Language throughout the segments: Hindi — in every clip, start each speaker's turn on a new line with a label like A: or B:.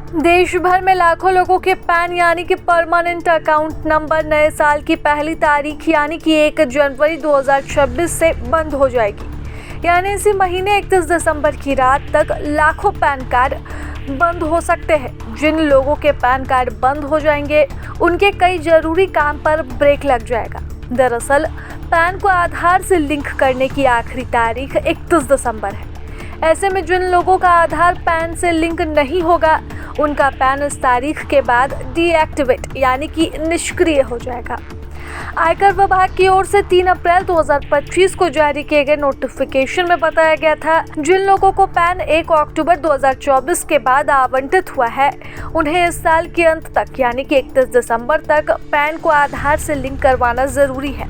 A: देश भर में लाखों लोगों के पैन यानी कि परमानेंट अकाउंट नंबर नए साल की पहली तारीख यानी कि 1 जनवरी 2026 से बंद हो जाएगी। यानी इसी महीने 31 दिसंबर की रात तक लाखों पैन कार्ड बंद हो सकते हैं। जिन लोगों के पैन कार्ड बंद हो जाएंगे उनके कई जरूरी काम पर ब्रेक लग जाएगा। दरअसल पैन को आधार से लिंक करने की आखिरी तारीख 31 दिसंबर है। ऐसे में जिन लोगों का आधार पैन से लिंक नहीं होगा उनका पैन इस तारीख के बाद डीएक्टिवेट यानी कि निष्क्रिय हो जाएगा। आयकर विभाग की ओर से 3 अप्रैल 2025 को जारी किए गए नोटिफिकेशन में बताया गया था, जिन लोगों को पैन 1 अक्टूबर 2024 के बाद आवंटित हुआ है उन्हें इस साल के अंत तक यानी कि 31 दिसंबर तक पैन को आधार से लिंक करवाना जरूरी है।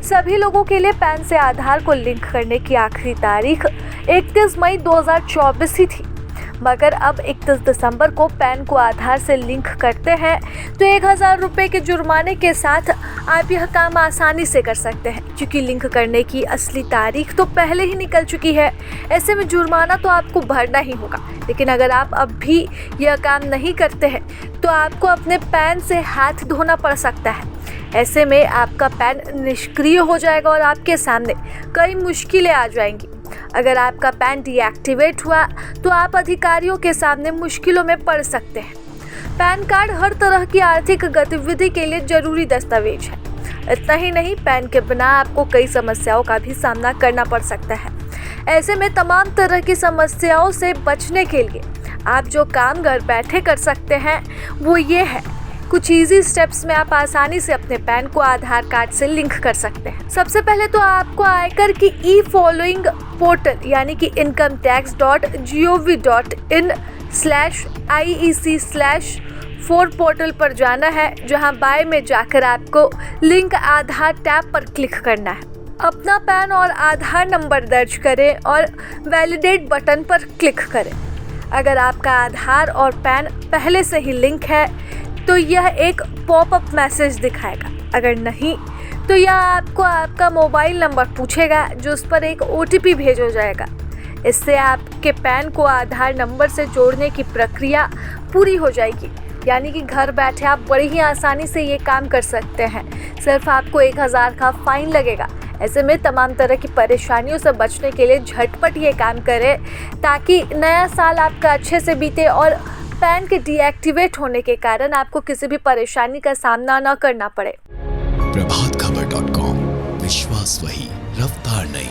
A: सभी लोगों के लिए पैन से आधार को लिंक करने की आखिरी तारीख 31 मई 2024 ही थी, मगर अब 31 दिसंबर को पैन को आधार से लिंक करते हैं तो 1000 रुपये के जुर्माने के साथ आप यह काम आसानी से कर सकते हैं, क्योंकि लिंक करने की असली तारीख तो पहले ही निकल चुकी है। ऐसे में जुर्माना तो आपको भरना ही होगा, लेकिन अगर आप अब भी यह काम नहीं करते हैं तो आपको अपने पैन से हाथ धोना पड़ सकता है। ऐसे में आपका पैन निष्क्रिय हो जाएगा और आपके सामने कई मुश्किलें आ जाएंगी। अगर आपका पैन डीएक्टिवेट हुआ तो आप अधिकारियों के सामने मुश्किलों में पड़ सकते हैं। पैन कार्ड हर तरह की आर्थिक गतिविधि के लिए जरूरी दस्तावेज है। इतना ही नहीं, पैन के बिना आपको कई समस्याओं का भी सामना करना पड़ सकता है। ऐसे में तमाम तरह की समस्याओं से बचने के लिए आप जो काम घर बैठे कर सकते हैं वो ये है, कुछ इजी स्टेप्स में आप आसानी से अपने पैन को आधार कार्ड से लिंक कर सकते हैं। सबसे पहले तो आपको आयकर की ई-फॉलोइंग पोर्टल यानी कि incometax.gov.in/IEC/4 पोर्टल पर जाना है, जहां बाय में जाकर आपको लिंक आधार टैब पर क्लिक करना है। अपना पैन और आधार नंबर दर्ज करें और वैलिडेट बटन पर क्लिक करें। अगर आपका आधार और पैन पहले से ही लिंक है तो यह एक पॉपअप मैसेज दिखाएगा। अगर नहीं तो यह आपको आपका मोबाइल नंबर पूछेगा, जो उस पर एक OTP भेजा जाएगा। इससे आपके पैन को आधार नंबर से जोड़ने की प्रक्रिया पूरी हो जाएगी। यानी कि घर बैठे आप बड़ी ही आसानी से ये काम कर सकते हैं। सिर्फ आपको 1000 का फाइन लगेगा। ऐसे में तमाम तरह की परेशानियों से बचने के लिए झटपट ये काम करें, ताकि नया साल आपका अच्छे से बीते और पैन के डीएक्टिवेट होने के कारण आपको किसी भी परेशानी का सामना न करना पड़े।
B: प्रभातखबर.com, विश्वास वही, रफ्तार नहीं।